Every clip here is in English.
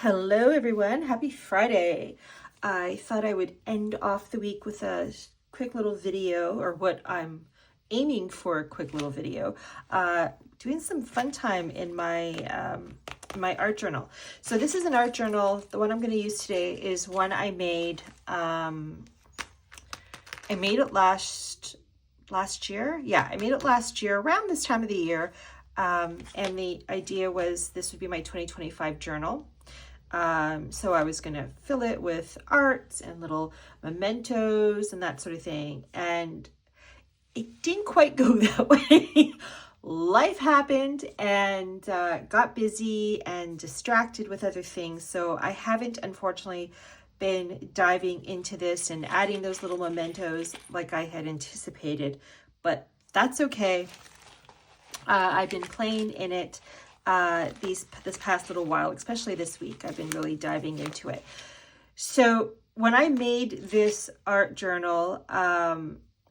Hello everyone, happy Friday. I thought I would end off the week with a quick little video, or what I'm aiming for, a quick little video, doing some fun time in my art journal. So this is an art journal. The one I'm going to use today is one I made. I made it last year. Yeah, I made it last year around this time of the year. And the idea was this would be my 2025 journal. So I was going to fill it with art and little mementos and that sort of thing. And it didn't quite go that way. Life happened and got busy and distracted with other things. So I haven't, unfortunately, been diving into this and adding those little mementos like I had anticipated. But that's okay. I've been playing in it this past little while, especially this week. I've been really diving into it. So when I made this art journal,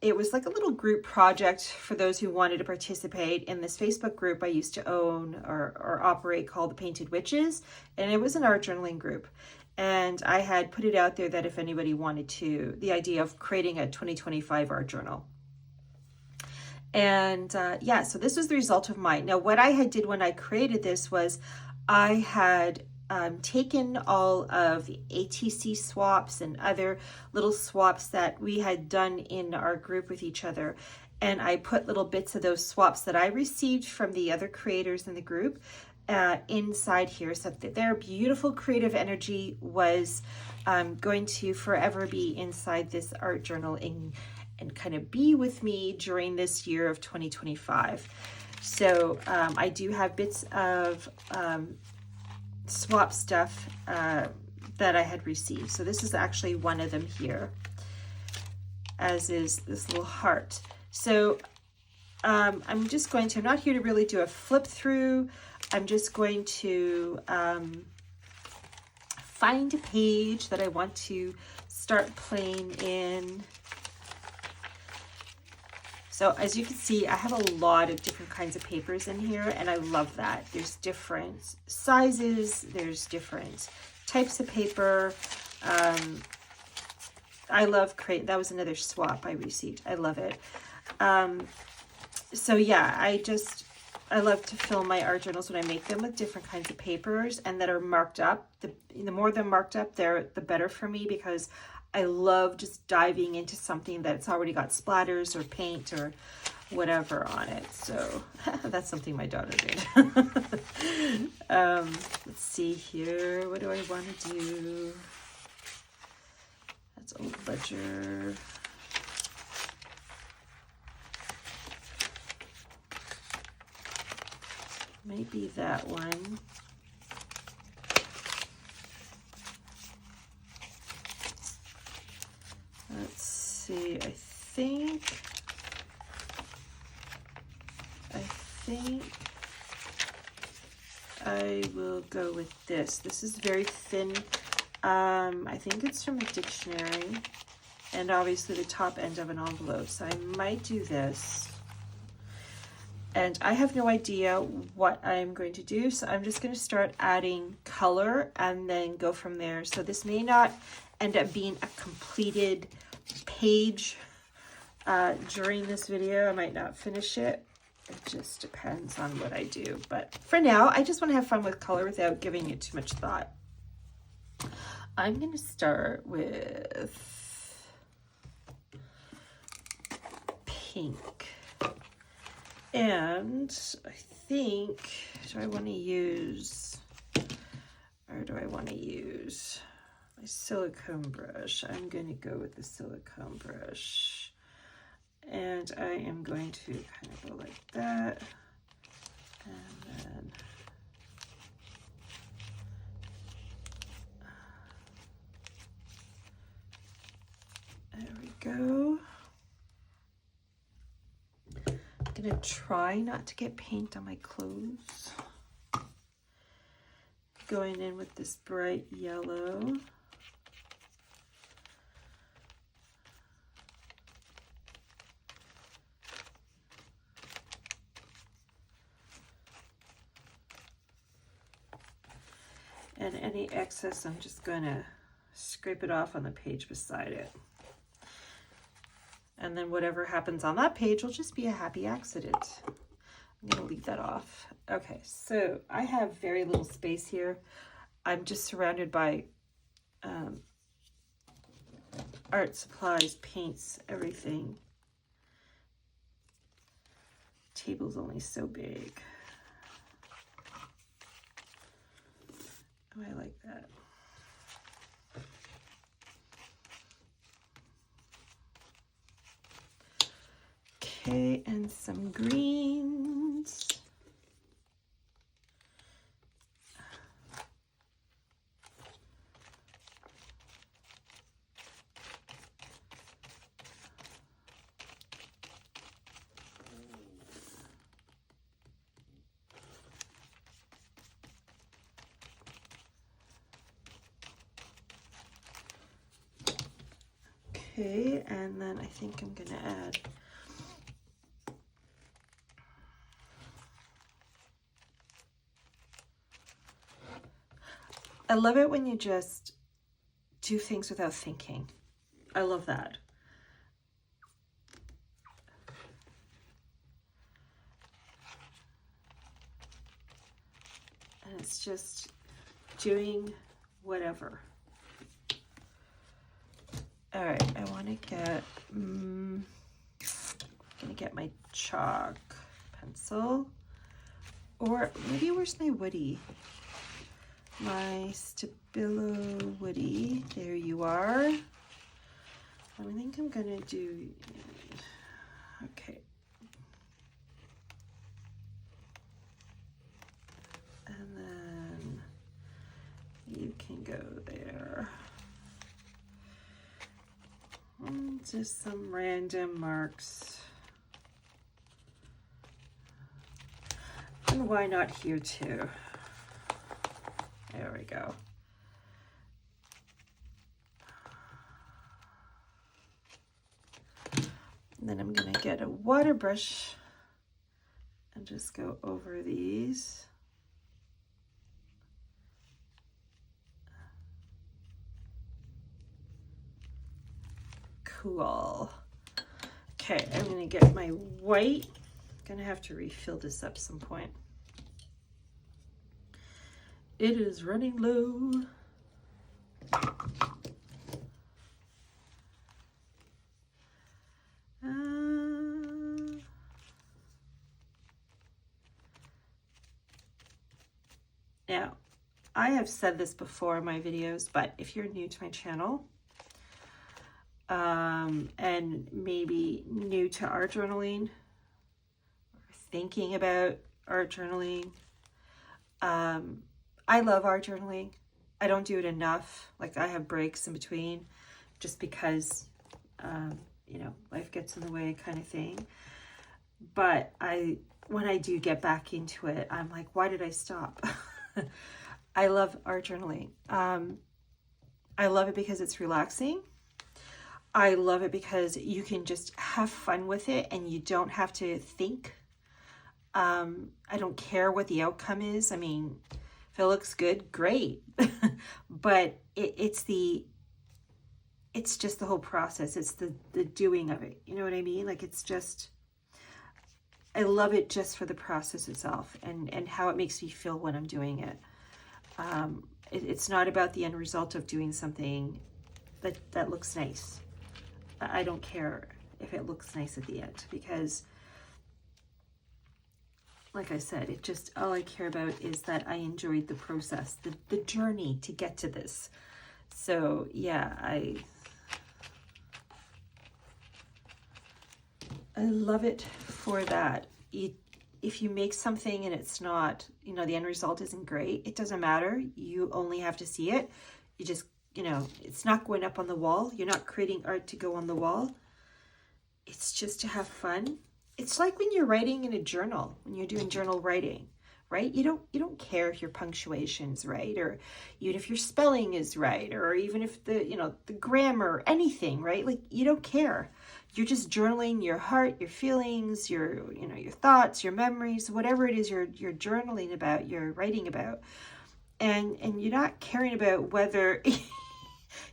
it was like a little group project for those who wanted to participate in this Facebook group I used to own or operate called the Painted Witches. And it was an art journaling group. And I had put it out there that if anybody wanted to, the idea of creating a 2025 art journal. And yeah, so this was the result of mine. Now, what I had did when I created this was I had taken all of the ATC swaps and other little swaps that we had done in our group with each other. And I put little bits of those swaps that I received from the other creators in the group inside here, so that their beautiful creative energy was going to forever be inside this art journal and kind of be with me during this year of 2025. So I do have bits of swap stuff that I had received. So this is actually one of them here, as is this little heart. So I'm just going to, I'm not here to really do a flip through. I'm just going to find a page that I want to start playing in. So as you can see, I have a lot of different kinds of papers in here, and I love that. There's different sizes, there's different types of paper. I love that was another swap I received. I love it. So yeah, I love to fill my art journals when I make them with different kinds of papers and that are marked up. The more they're marked up, the better for me, because I love just diving into something that's already got splatters or paint or whatever on it. So that's something my daughter did. Let's see here. What do I want to do? That's Old Ledger. Maybe that one. Let's see, I think I will go with this. This is very thin. I think it's from a dictionary, and obviously the top end of an envelope. So I might do this. And I have no idea what I'm going to do, so I'm just going to start adding color and then go from there. So this may not end up being a completed page during this video. I might not finish it. It just depends on what I do. But for now, I just want to have fun with color without giving it too much thought. I'm going to start with pink. And I think, do I want to use my silicone brush? I'm going to go with the silicone brush. And I am going to kind of go like that. And then there we go. I'm gonna try not to get paint on my clothes. Going in with this bright yellow. And Any excess, I'm just going to scrape it off on the page beside it. And then whatever happens on that page will just be a happy accident. I'm going to leave that off. Okay, so I have very little space here. I'm just surrounded by art supplies, paints, everything. Table's only so big. Oh, I like that. Okay, and some greens. Okay, and then I think I'm gonna add I love it when you just do things without thinking. I love that. And it's just doing whatever. All right, I want to get, I'm gonna get my chalk pencil, or maybe where's my woody? My Stabilo woody, there you are. I think I'm gonna do, okay. And then you can go there. Just some random marks. And why not here too? There we go. And then I'm gonna get a water brush and just go over these. Cool. Okay, I'm gonna get my white. Gonna have to refill this up some point. It is running low. Now, I have said this before in my videos, but if you're new to my channel, and maybe new to art journaling, or thinking about art journaling, I love art journaling. I don't do it enough. Like, I have breaks in between just because, you know, life gets in the way kind of thing. But when I do get back into it, I'm like, why did I stop? I love art journaling. I love it because it's relaxing. I love it because you can just have fun with it and you don't have to think. I don't care what the outcome is. I mean, if it looks good, great. But it's just the whole process. It's the doing of it. You know what I mean? Like, it's just, I love it just for the process itself and how it makes me feel when I'm doing it. It's not about the end result of doing something that looks nice. I don't care if it looks nice at the end, because like I said, it just, all I care about is that I enjoyed the process, the journey to get to this. So yeah, I love it for that. If you make something and it's not, you know, the end result isn't great, it doesn't matter. You only have to see it. You just, you know, it's not going up on the wall. You're not creating art to go on the wall. It's just to have fun. It's like when you're writing in a journal, when you're doing journal writing, right? You don't care if your punctuation's right, or even if your spelling is right, or even if the, you know, the grammar, anything, right? Like, you don't care. You're just journaling your heart, your feelings, your, you know, your thoughts, your memories, whatever it is you're journaling about, you're writing about. and you're not caring about whether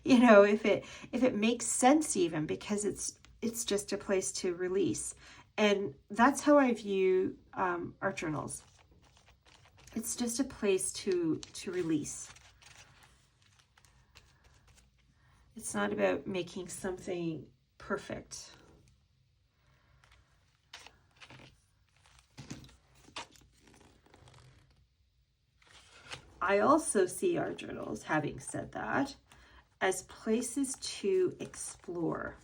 you know, if it makes sense even, because it's just a place to release. And that's how I view art journals. It's just a place to release. It's not about making something perfect. I also see art journals, having said that, as places to explore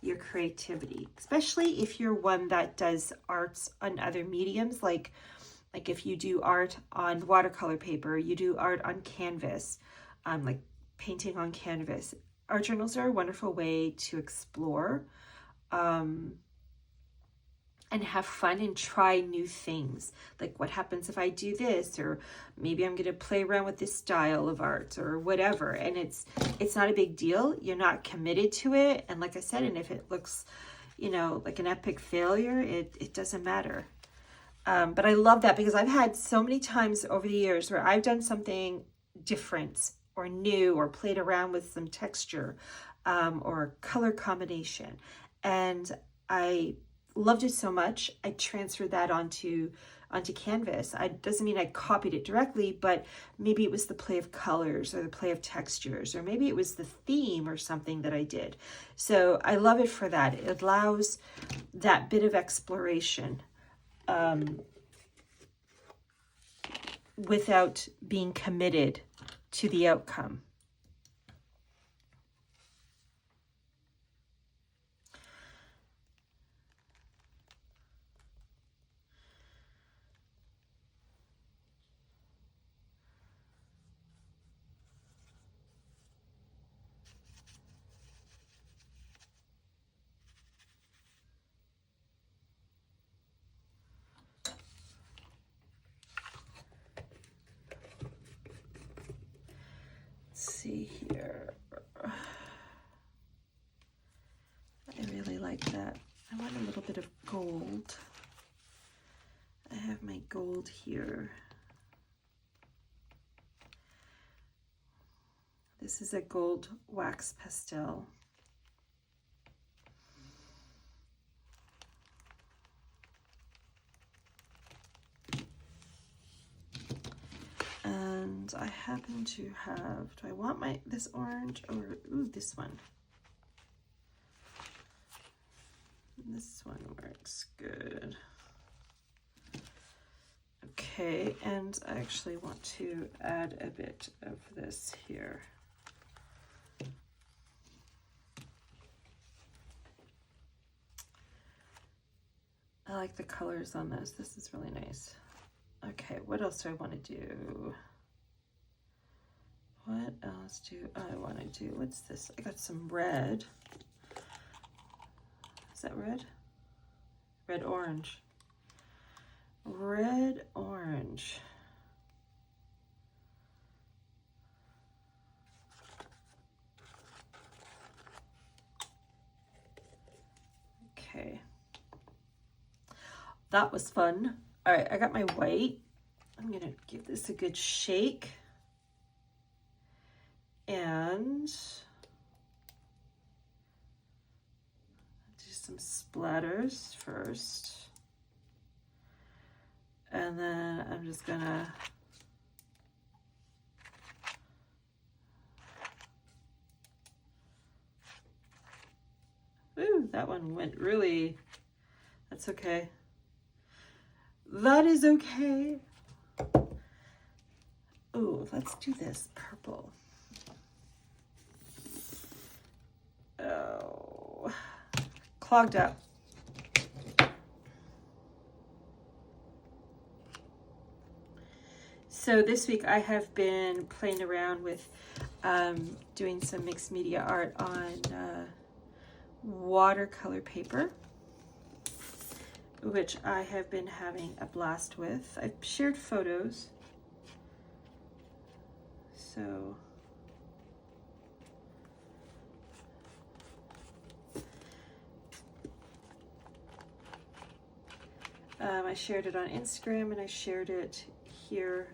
your creativity, especially if you're one that does arts on other mediums, like if you do art on watercolor paper, you do art on canvas, like painting on canvas. Art journals are a wonderful way to explore and have fun and try new things. Like, what happens if I do this? Or maybe I'm going to play around with this style of art or whatever. And it's not a big deal. You're not committed to it. And like I said, and if it looks, you know, like an epic failure, it doesn't matter. But I love that, because I've had so many times over the years where I've done something different or new, or played around with some texture or color combination. And I loved it so much, I transferred that onto canvas. Doesn't mean I copied it directly, but maybe it was the play of colors or the play of textures, or maybe it was the theme or something that I did. So I love it for that. It allows that bit of exploration without being committed to the outcome. Let's see here. I really like that. I want a little bit of gold. I have my gold here. This is a gold wax pastel. And I happen to have, do I want this orange or, ooh, this one? This one works good. Okay, and I actually want to add a bit of this here. I like the colors on this. This is really nice. Okay, what else do I want to do? What else do I want to do? What's this? I got some red. Is that red? Red orange. Red orange. Okay. That was fun. All right, I got my white. I'm gonna give this a good shake. And do some splatters first. And then I'm just gonna ooh, that one went really, that's okay. That is okay. Oh, let's do this purple. Oh, clogged up. So this week I have been playing around with doing some mixed media art on watercolor paper, which I have been having a blast with. I've shared photos. So I shared it on Instagram, and I shared it here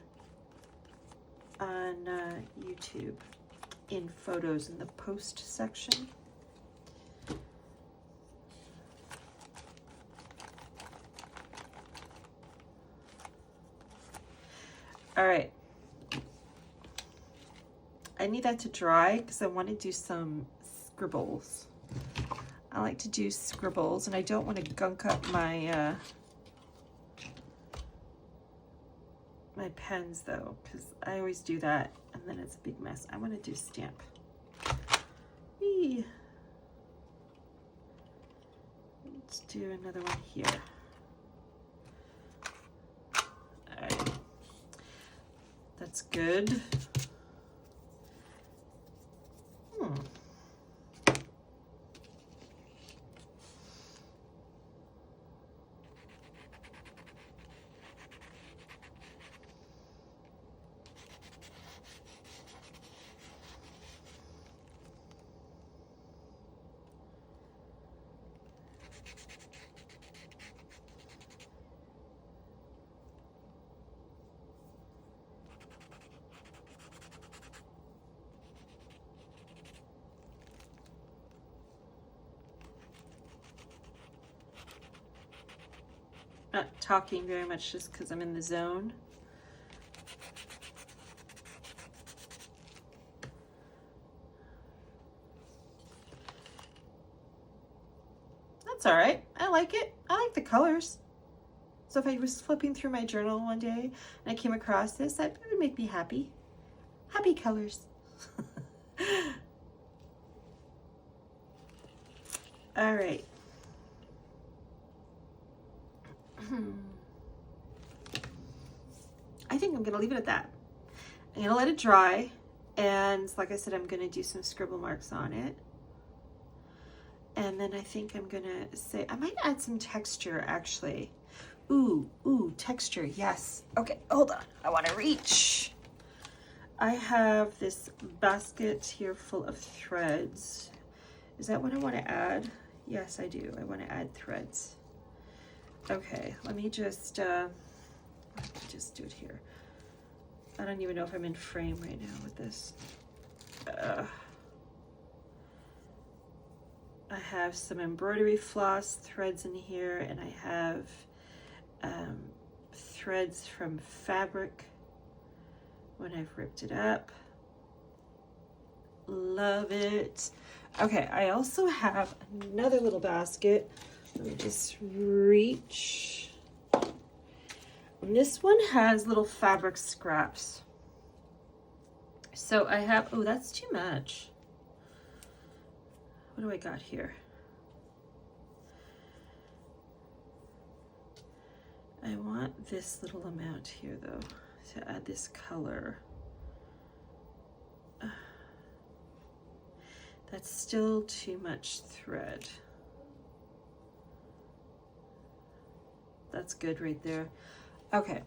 on YouTube in photos in the post section. All right. I need that to dry because I want to do some scribbles. I like to do scribbles, and I don't want to gunk up my my pens though, because I always do that and then it's a big mess. I want to do stamp. Whee. Let's do another one here. All right, that's good. Not talking very much just because I'm in the zone. That's all right. I like it. I like the colors. So if I was flipping through my journal one day and I came across this, that would make me happy. Happy colors. All right. I think I'm gonna leave it at that. I'm gonna let it dry, and like I said, I'm gonna do some scribble marks on it. And then I think I'm gonna say, I might add some texture actually. Ooh, texture, yes. Okay, hold on, I wanna reach. I have this basket here full of threads. Is that what I wanna add? Yes, I do, I wanna add threads. Okay, let me just do it here. I don't even know if I'm in frame right now with this. I have some embroidery floss threads in here, and I have threads from fabric when I've ripped it up. Love it. Okay, I also have another little basket. Let me just reach. And this one has little fabric scraps. So I have, oh, that's too much. What do I got here? I want this little amount here though, to add this color. That's still too much thread. That's good right there. Okay.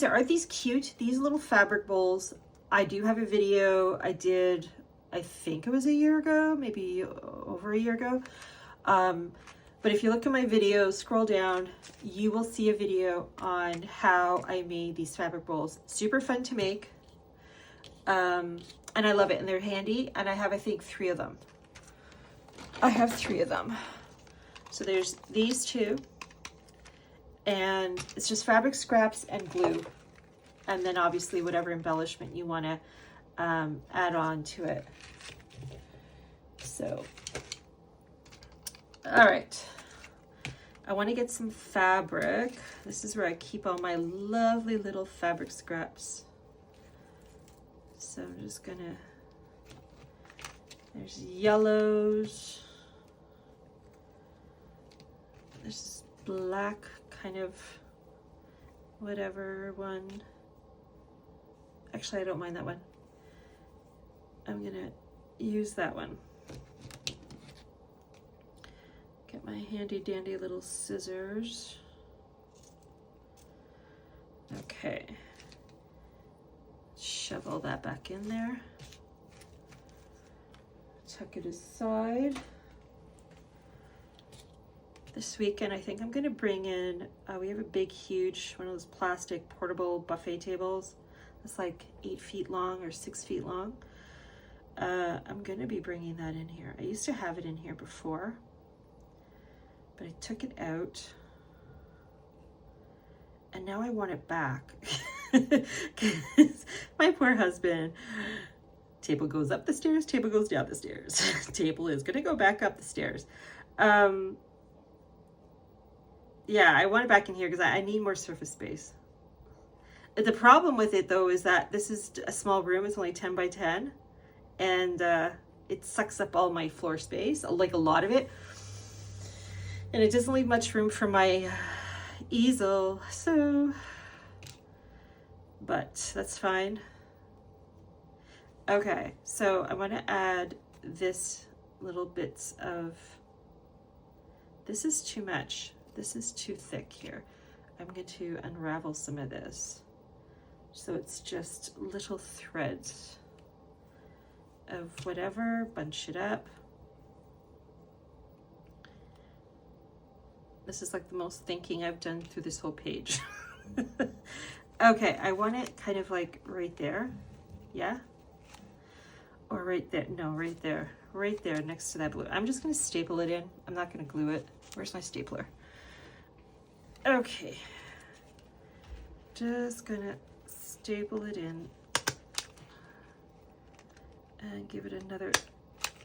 Aren't these cute? These little fabric bowls. I do have a video I did, I think it was a year ago, maybe over a year ago. But if you look at my video, scroll down, you will see a video on how I made these fabric bowls. Super fun to make. And I love it, and they're handy, and I have, I think, 3 of them. I have 3 of them. So there's these 2, and it's just fabric scraps and glue, and then obviously whatever embellishment you want to add on to it. So, all right, I want to get some fabric. This is where I keep all my lovely little fabric scraps. So I'm just gonna, there's yellows, there's black kind of whatever one. Actually, I don't mind that one. I'm gonna use that one. Get my handy dandy little scissors. Okay. Shove all that back in there. Tuck it aside. this weekend, I think I'm going to bring in, we have a big, huge, one of those plastic portable buffet tables. It's like 8 feet long or 6 feet long. I'm going to be bringing that in here. I used to have it in here before, but I took it out. And now I want it back. My poor husband, table goes up the stairs, table goes down the stairs. Table is going to go back up the stairs. Yeah, I want it back in here because I need more surface space. The problem with it though is that this is a small room. It's only 10 by 10 and it sucks up all my floor space, like a lot of it. And it doesn't leave much room for my easel, so, but that's fine. Okay, so I want to add this little bits of, this is too much. This is too thick here. I'm going to unravel some of this. So it's just little threads of whatever, bunch it up. This is like the most thinking I've done through this whole page. Okay, I want it kind of like right there. Yeah? Or right there. No, right there. Right there next to that blue. I'm just going to staple it in. I'm not going to glue it. Where's my stapler? Okay. Just going to staple it in and give it another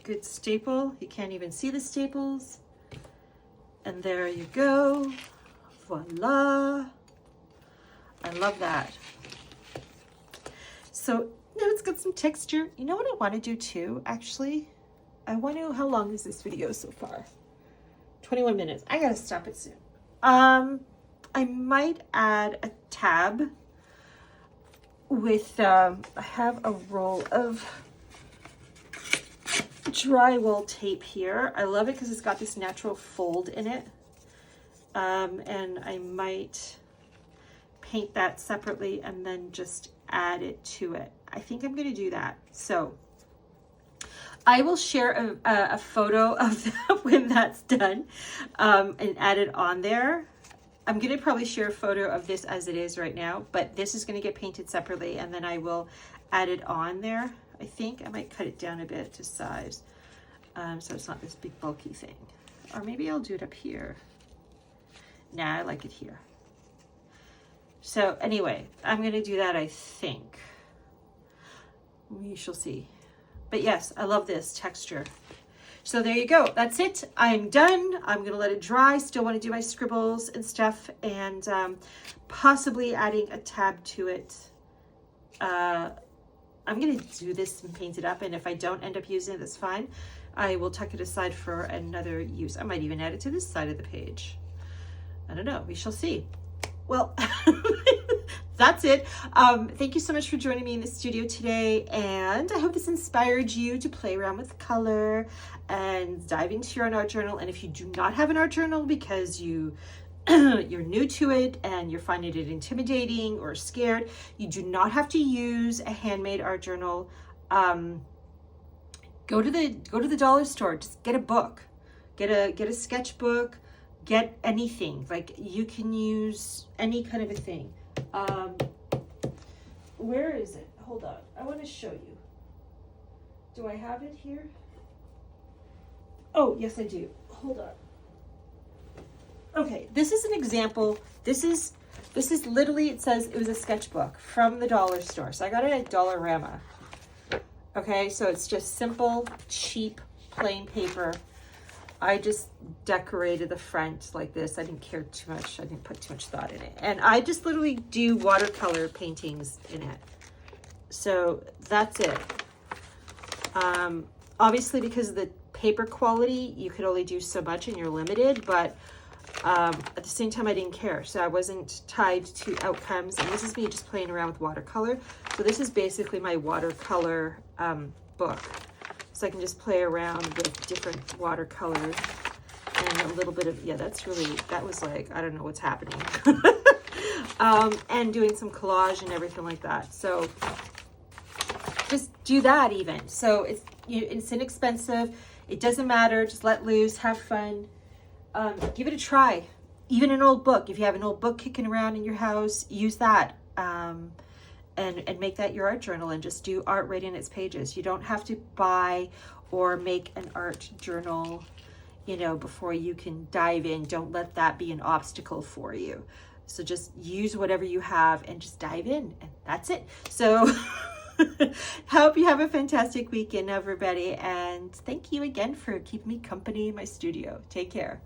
good staple. You can't even see the staples. And there you go. Voila. I love that. So now it's got some texture. You know what I want to do too, actually? I want to, how long is this video so far? 21 minutes. I gotta stop it soon. I might add a tab with, I have a roll of drywall tape here. I love it because it's got this natural fold in it. And I might paint that separately and then just add it to it. I think I'm going to do that. So I will share a photo of that when that's done and add it on there. I'm going to probably share a photo of this as it is right now, but this is going to get painted separately and then I will add it on there. I think I might cut it down a bit to size so it's not this big bulky thing. Or maybe I'll do it up here. Nah, I like it here. So anyway, I'm going to do that, I think. We shall see. But yes, I love this texture. So there you go. That's it. I'm done. I'm going to let it dry. Still want to do my scribbles and stuff and possibly adding a tab to it. I'm going to do this and paint it up. And if I don't end up using it, that's fine. I will tuck it aside for another use. I might even add it to this side of the page. I don't know. We shall see. Well, that's it. Thank you so much for joining me in the studio today. And I hope this inspired you to play around with color and dive into your own art journal. And if you do not have an art journal because you're new to it and you're finding it intimidating or scared, you do not have to use a handmade art journal. Go to the dollar store. Just get a book. Get a sketchbook. Get anything. Like you can use any kind of a thing. Where is it? Hold on. I want to show you. Do I have it here? Oh, yes, I do. Hold on. Okay, this is an example. This is literally, it says it was a sketchbook from the dollar store. So I got it at Dollarama. Okay, so it's just simple, cheap, plain paper. I just decorated the front like this. I didn't care too much. I didn't put too much thought in it. And I just literally do watercolor paintings in it. So that's it. Obviously, because of the paper quality, you could only do so much and you're limited. But at the same time, I didn't care. So I wasn't tied to outcomes. And this is me just playing around with watercolor. So this is basically my watercolor book. So I can just play around with different watercolors and a little bit of, yeah, that was like, I don't know what's happening. And doing some collage and everything like that. So just do that even. So it's inexpensive. It doesn't matter. Just let loose, have fun. give it a try. Even an old book, if you have an old book kicking around in your house, use that. And make that your art journal and just do art right in its pages. You don't have to buy or make an art journal, you know, before you can dive in. Don't let that be an obstacle for you. So just use whatever you have and just dive in, and that's it. So hope you have a fantastic weekend, everybody. And thank you again for keeping me company in my studio. Take care.